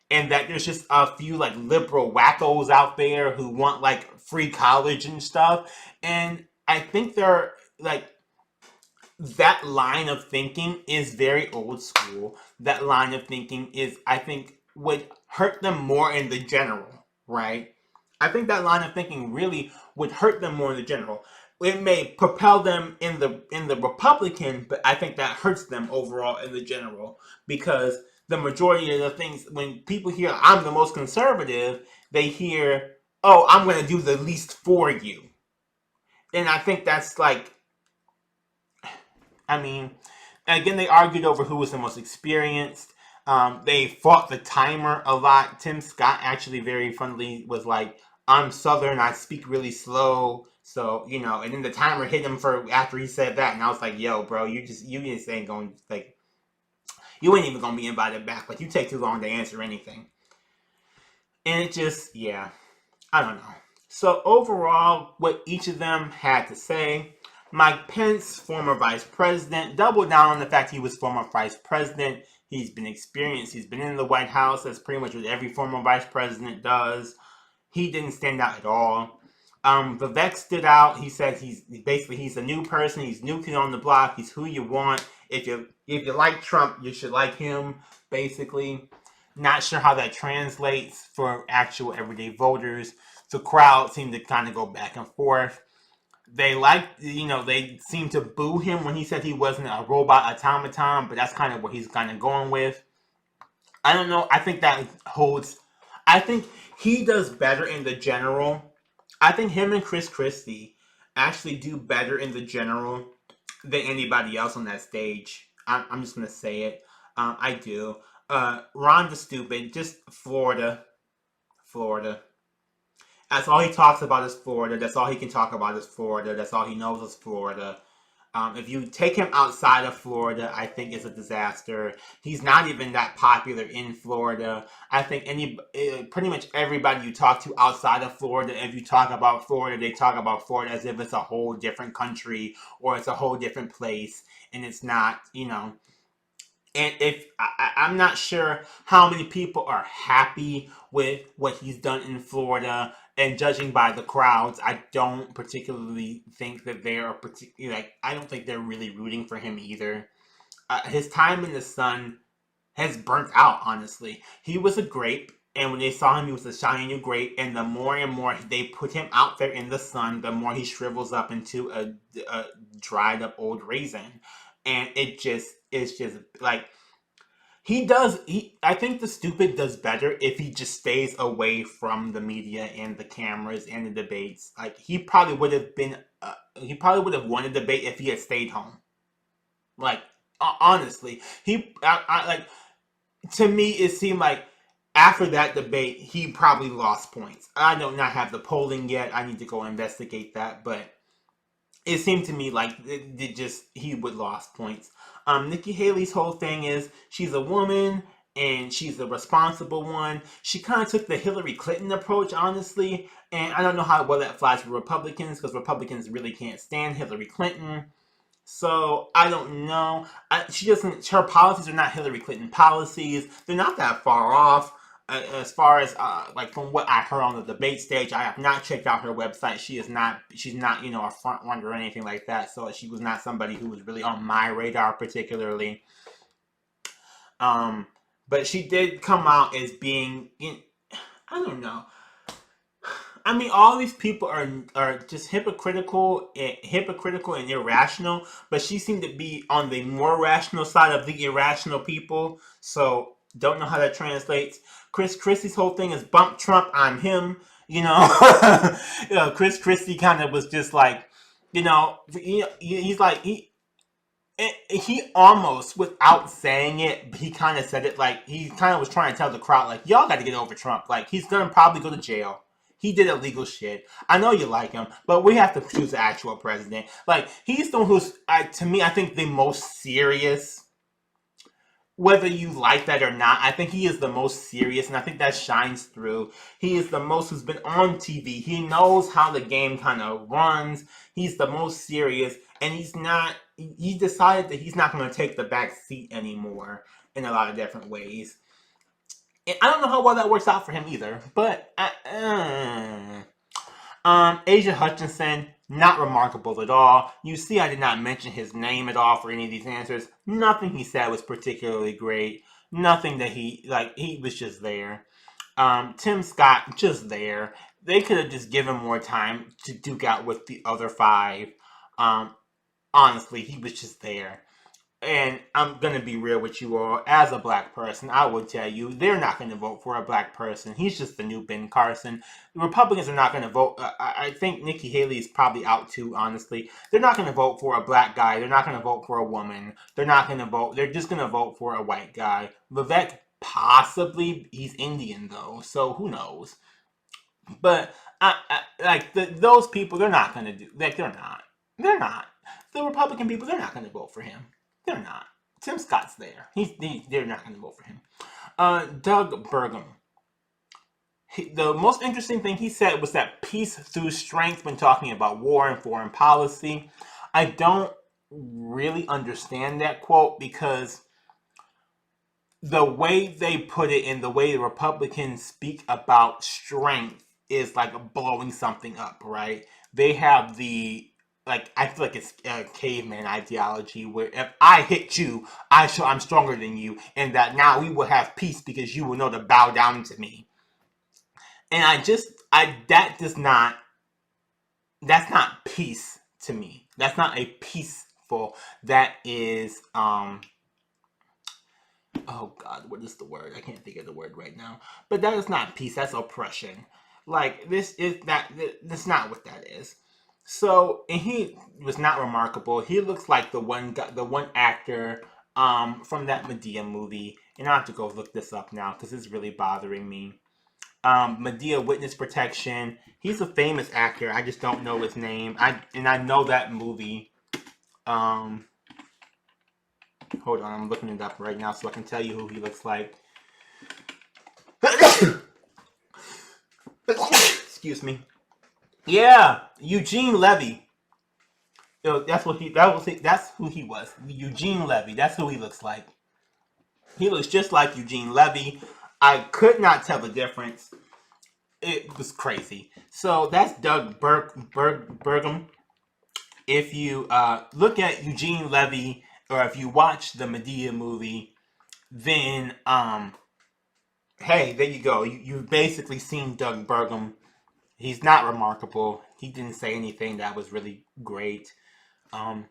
and that there's just a few like liberal wackos out there who want like free college and stuff. And I think they're like, that line of thinking is very old school. That line of thinking is, I think, would hurt them more in the general, right? I think that line of thinking really would hurt them more in the general. It may propel them in the Republican, but I think that hurts them overall in the general, because the majority of the things, when people hear I'm the most conservative, they hear, oh, I'm going to do the least for you. And I think that's like, I mean, again, they argued over who was the most experienced. They fought the timer a lot. Tim Scott actually very funnily was like, I'm Southern, I speak really slow. So, and then the timer hit him for after he said that. And I was like, yo, bro, you just ain't going, like, you ain't even going to be invited back. Like, you take too long to answer anything. And it just, yeah, I don't know. So overall, what each of them had to say, Mike Pence, former vice president, doubled down on the fact he was former vice president. He's been experienced. He's been in the White House. That's pretty much what every former vice president does. He didn't stand out at all. Vivek stood out. He said he's a new person. He's new kid on the block. He's who you want. If you like Trump, you should like him, basically. Not sure how that translates for actual everyday voters. The crowd seemed to kind of go back and forth. They they seemed to boo him when he said he wasn't a robot automaton, but that's kind of what he's kind of going with. I don't know. I think that holds. I think he does better in the general. I think him and Chris Christie actually do better in the general than anybody else on that stage. I'm just going to say it. I do. Ron the Stupid, just Florida. That's all he talks about is Florida. That's all he can talk about is Florida. That's all he knows is Florida. If you take him outside of Florida, I think it's a disaster. He's not even that popular in Florida. I think pretty much everybody you talk to outside of Florida, if you talk about Florida, they talk about Florida as if it's a whole different country or it's a whole different place, and it's not, And if I'm not sure how many people are happy with what he's done in Florida, and judging by the crowds, I don't particularly think that they're I don't think they're really rooting for him either. His time in the sun has burnt out. Honestly, he was a grape, And when they saw him, he was a shiny new grape. And the more and more they put him out there in the sun, the more he shrivels up into a dried up old raisin. And it's just like I think the stupid does better if he just stays away from the media and the cameras and the debates. Like he probably would have won a debate if he had stayed home. Like honestly, like to me it seemed like after that debate he probably lost points. I do not have the polling yet. I need to go investigate that, but it seemed to me like he would lost points. Nikki Haley's whole thing is she's a woman and she's the responsible one. She kind of took the Hillary Clinton approach, honestly, and I don't know how well that flies for Republicans because Republicans really can't stand Hillary Clinton. So I don't know. She doesn't. Her policies are not Hillary Clinton policies. They're not that far off. As far as like from what I heard on the debate stage, I have not checked out her website. She's not a front runner or anything like that. So she was not somebody who was really on my radar particularly. But she did come out as being, I don't know. I mean, all these people are just hypocritical and irrational. But she seemed to be on the more rational side of the irrational people. So don't know how that translates. Chris Christie's whole thing is bump Trump, I'm him. Chris Christie kind of was just like, he's like he almost, without saying it, he kind of said it like he kind of was trying to tell the crowd like y'all got to get over Trump. Like he's gonna probably go to jail. He did illegal shit. I know you like him, but we have to choose the actual president. Like he's the one who's, to me, I think the most serious. Whether you like that or not, I think he is the most serious, and I think that shines through. He is the most who's been on TV. He knows how the game kind of runs. He's the most serious, and he decided that he's not going to take the back seat anymore in a lot of different ways. And I don't know how well that works out for him either, but Asia Hutchinson, not remarkable at all. You see, I did not mention his name at all for any of these answers. Nothing he said was particularly great. Nothing that he was just there. Tim Scott, just there. They could have just given more time to duke out with the other five. Honestly, he was just there. And I'm going to be real with you all. As a black person, I will tell you, they're not going to vote for a black person. He's just the new Ben Carson. The Republicans are not going to vote. I think Nikki Haley is probably out too, honestly. They're not going to vote for a black guy. They're not going to vote for a woman. They're not going to vote. They're just going to vote for a white guy. Vivek, possibly. He's Indian, though, so who knows. But, those people, they're not going to do. They're not. They're not. The Republican people, they're not going to vote for him. They're not. Tim Scott's there. They're not going to vote for him. Doug Burgum. The most interesting thing he said was that peace through strength when talking about war and foreign policy. I don't really understand that quote because the way they put it and the way the Republicans speak about strength is like blowing something up, right? They have I feel like it's a caveman ideology where if I hit you, I'm stronger than you, and that now we will have peace because you will know to bow down to me. And that's not peace to me. That's not a peaceful. That is, oh God, what is the word? I can't think of the word right now. But that is not peace. That's oppression. Like that's not what that is. So, and he was not remarkable. He looks like the one actor from that Madea movie. And I have to go look this up now because it's really bothering me. Madea Witness Protection. He's a famous actor. I just don't know his name. I know that movie. Hold on, I'm looking it up right now so I can tell you who he looks like. Excuse me. Yeah, Eugene Levy. That's who he was. Eugene Levy. That's who he looks like. He looks just like Eugene Levy. I could not tell the difference. It was crazy. So that's Doug Burgum. If you look at Eugene Levy, or if you watch the Madea movie, then hey, there you go. You've basically seen Doug Burgum. He's not remarkable. He didn't say anything that was really great. Um,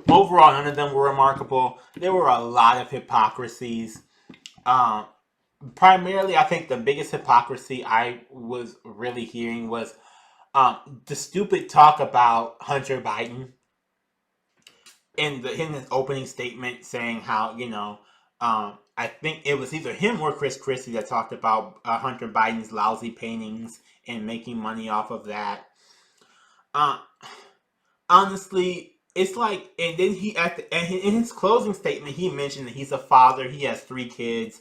Overall, none of them were remarkable. There were a lot of hypocrisies. Um, Primarily, I think the biggest hypocrisy I was really hearing was the stupid talk about Hunter Biden in his opening statement, saying how I think it was either him or Chris Christie that talked about Hunter Biden's lousy paintings and making money off of that. Uh, Honestly, it's like, and then in his closing statement, he mentioned that he's a father. He has 3 kids,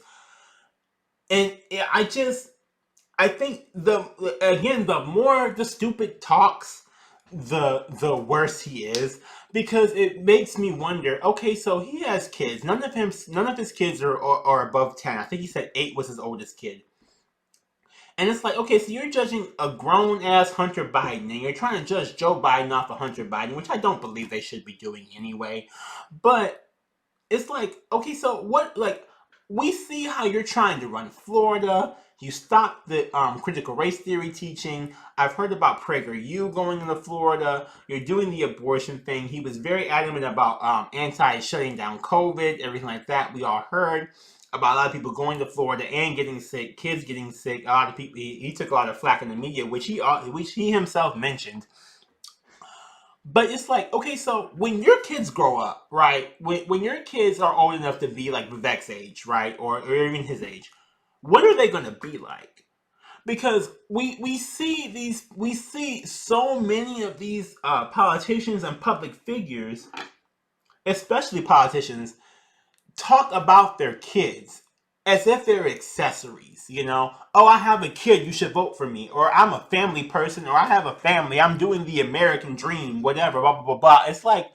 and I think the more the stupid talks, the worse he is, because it makes me wonder. Okay, so he has kids. None of his kids are above 10. I think he said 8 was his oldest kid. And it's like, okay, so you're judging a grown ass Hunter Biden, and you're trying to judge Joe Biden off of Hunter Biden, which I don't believe they should be doing anyway. But it's like, okay, so what? Like, we see how you're trying to run Florida. You stopped the critical race theory teaching. I've heard about PragerU going into Florida. You're doing the abortion thing. He was very adamant about anti-shutting down COVID, everything like that. We all heard about a lot of people going to Florida and getting sick, kids getting sick. A lot of people. He took a lot of flack in the media, which he himself mentioned. But it's like, okay, so when your kids grow up, right? When your kids are old enough to be like Vivek's age, right? Or even his age, what are they gonna be like? Because we see so many of these politicians and public figures, especially politicians, talk about their kids as if they're accessories, Oh, I have a kid, you should vote for me. Or I'm a family person, or I have a family, I'm doing the American dream, whatever, blah, blah, blah, blah. It's like,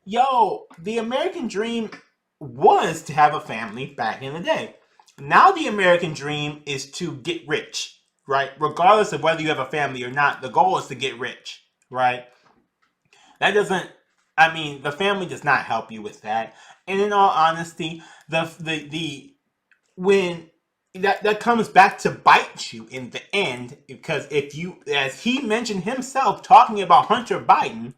yo, the American dream was to have a family back in the day. Now the American dream is to get rich, right? Regardless of whether you have a family or not, the goal is to get rich, right? That doesn't, I mean, the family does not help you with that. And in all honesty, the when that comes back to bite you in the end, because if you, as he mentioned himself, talking about Hunter Biden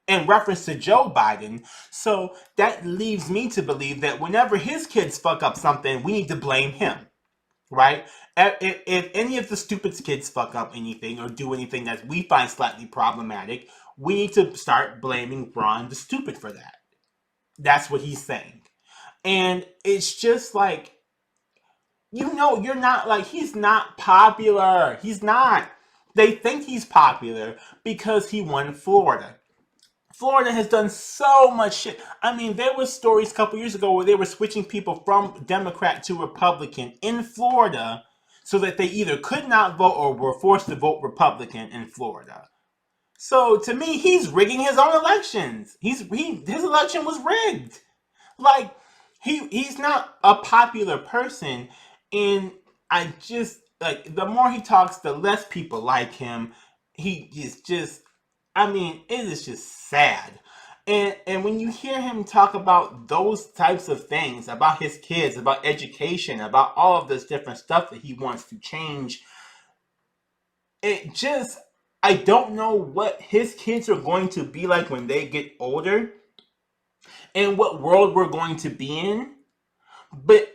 in reference to Joe Biden, so that leaves me to believe that whenever his kids fuck up something, we need to blame him, right? If any of the stupid kids fuck up anything or do anything that we find slightly problematic, we need to start blaming Ron the stupid for that. That's what he's saying. And it's just like, you're not, like, he's not popular. He's not. They think he's popular because he won Florida. Florida has done so much shit. I mean, there was stories a couple years ago where they were switching people from Democrat to Republican in Florida so that they either could not vote or were forced to vote Republican in Florida. So to me, he's rigging his own elections. His election was rigged. Like, he's not a popular person, and I just, like, the more he talks, the less people like him. He is just, I mean, it is just sad. And when you hear him talk about those types of things, about his kids, about education, about all of this different stuff that he wants to change, it just, I don't know what his kids are going to be like when they get older and what world we're going to be in. But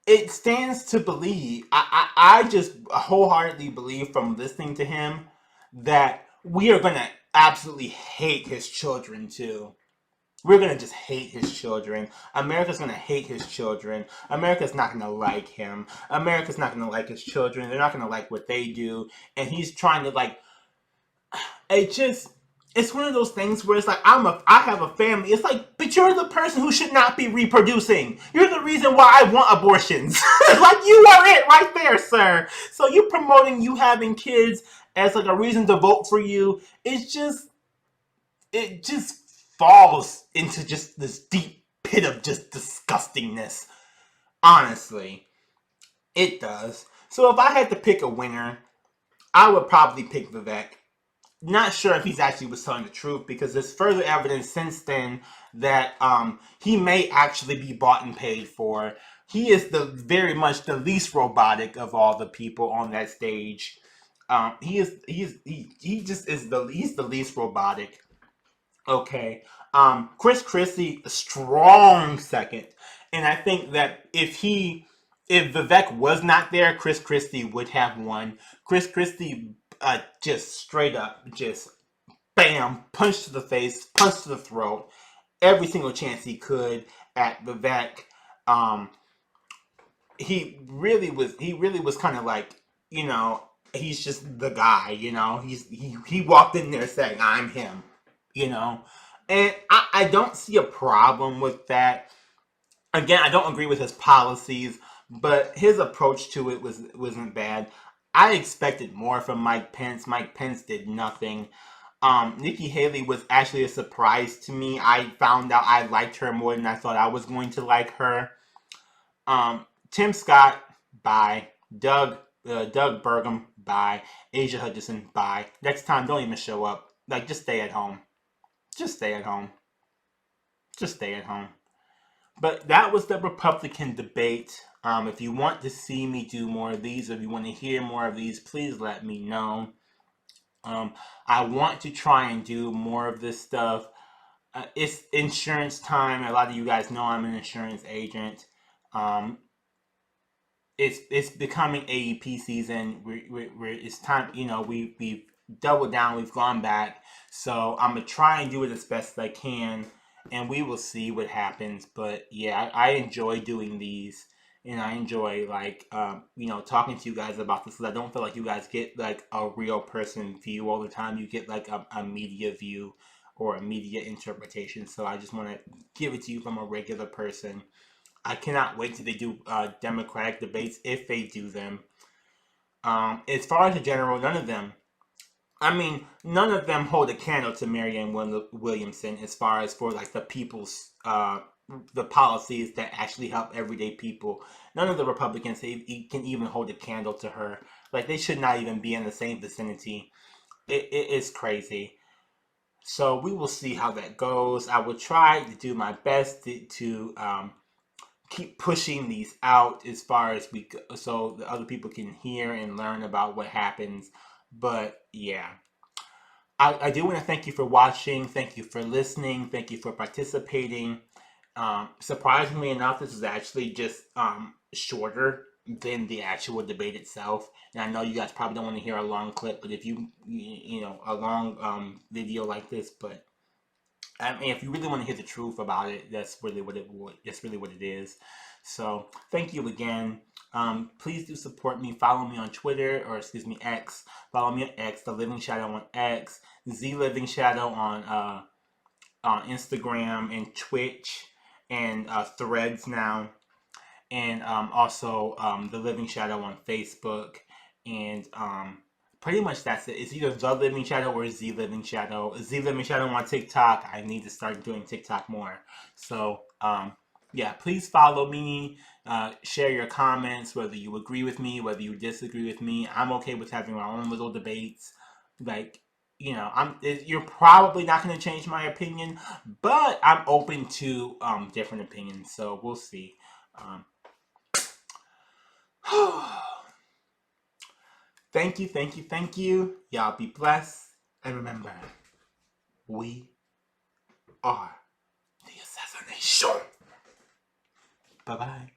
it stands to believe, I just wholeheartedly believe from listening to him that we are going to absolutely hate his children too. We're going to just hate his children. America's going to hate his children. America's not going to like him. America's not going to like his children. They're not going to like what they do. And he's trying to, like, it's one of those things where it's like, I have a family. It's like, but you're the person who should not be reproducing. You're the reason why I want abortions. Like, you are it right there, sir. So you promoting you having kids as like a reason to vote for you, it just falls into just this deep pit of just disgustingness. Honestly, it does. So if I had to pick a winner, I would probably pick Vivek. Not sure if he's actually was telling the truth, because there's further evidence since then that he may actually be bought and paid for. he is the very much the least robotic of all the people on that stage. He just is he's the least robotic. Okay. Chris Christie, a strong second. And I think that if Vivek was not there, Chris Christie would have won. Chris Christie just straight up, just bam, punch to the face, punch to the throat, every single chance he could at Vivek. Um, he really was kind of like, he's just the guy, he walked in there saying, I'm him, you know. And I don't see a problem with that. Again, I don't agree with his policies, but his approach to it wasn't bad. I expected more from Mike Pence. Mike Pence did nothing. Nikki Haley was actually a surprise to me. I found out I liked her more than I thought I was going to like her. Tim Scott, bye. Doug Burgum, bye. Asia Hutchinson, bye. Next time, don't even show up. Like, just stay at home. Just stay at home. Just stay at home. But that was the Republican debate. If you want to see me do more of these, or if you want to hear more of these, please let me know. I want to try and do more of this stuff. It's insurance time. A lot of you guys know I'm an insurance agent. It's becoming AEP season. It's time. We've doubled down. We've gone back. So I'm gonna try and do it as best as I can, and we will see what happens. But yeah, I enjoy doing these, and I enjoy talking to you guys about this. Because I don't feel like you guys get like a real person view all the time. You get like a media view or a media interpretation. So I just want to give it to you from a regular person. I cannot wait till they do Democratic debates, if they do them. As far as the general, none of them hold a candle to Marianne Williamson as far as for like the people's, the policies that actually help everyday people. None of the Republicans can even hold a candle to her. Like, they should not even be in the same vicinity. It's crazy. So we will see how that goes. I will try to do my best to keep pushing these out as far as we go, so the other people can hear and learn about what happens. But yeah, I do want to thank you for watching. Thank you for listening. Thank you for participating. Surprisingly enough, this is actually just shorter than the actual debate itself. And I know you guys probably don't want to hear a long clip, but if a long video like this, but I mean, if you really want to hear the truth about it, that's really what it is. So thank you again. Please do support me. Follow me on Twitter, or excuse me, X. Follow me on X, The Living Shadow on X, The Living Shadow on Instagram and Twitch and Threads now, and also The Living Shadow on Facebook, and pretty much that's it. It's either The Living Shadow or Z Living Shadow. Z Living Shadow on TikTok. I need to start doing TikTok more. So, yeah, please follow me. Share your comments, whether you agree with me, whether you disagree with me. I'm okay with having our own little debates. Like, you're probably not going to change my opinion, but I'm open to different opinions. So we'll see. Thank you, thank you, thank you. Y'all be blessed. And remember, we are the assassination. Bye-bye.